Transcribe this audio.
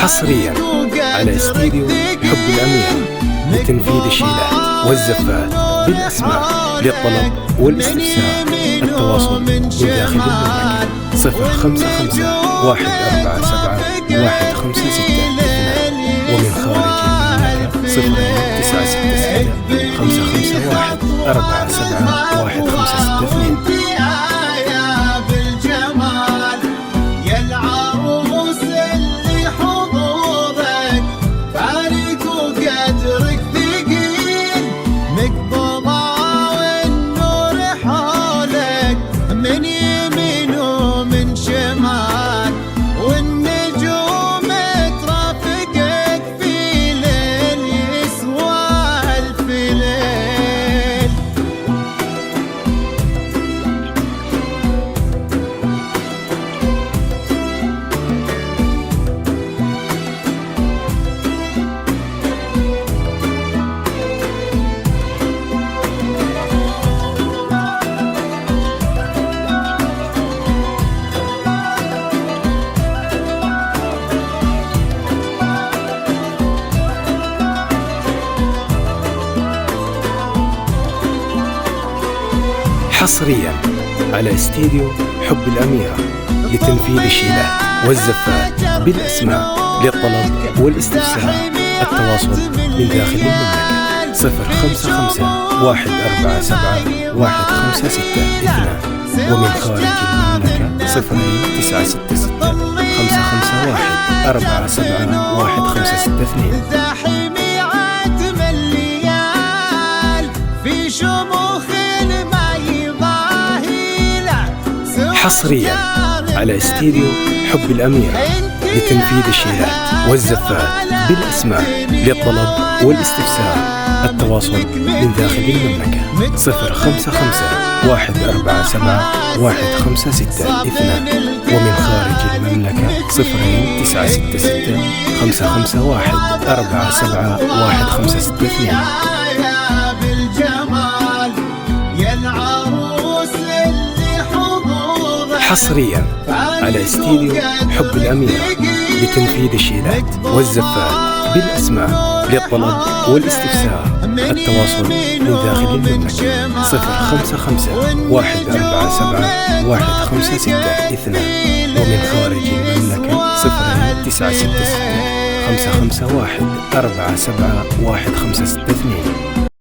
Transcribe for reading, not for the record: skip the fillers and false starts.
حصريا على استديو حب الأميرة لتنفيذ الشيلات والزفات بالأسماء للطلب والاستفسار. التواصل من داخل المملكة 055 147 156 ومن خارج المملكة 0966 551 47 156. حصريا على استديو حب الأميرة لتنفيذ الشيلات والزفات بالأسماء للطلب والاستفسار. التواصل من داخل المملكة 055 147 156 ومن خارج المملكة 0966 551 47 156. حصريا على استديو حب الأميرة لتنفيذ الشيلات والزفات بالأسماء للطلب والاستفسار. التواصل من داخل المملكة 055 147 156 ومن خارج المملكة 0966 551 47 156. حصريا على استديو حب الأميرة لتنفيذ الشيلات والزفات بالأسماء للطلب والاستفسار. التواصل من داخل المملكة 055 147 156 ومن خارج المملكة 0966 551 47 156.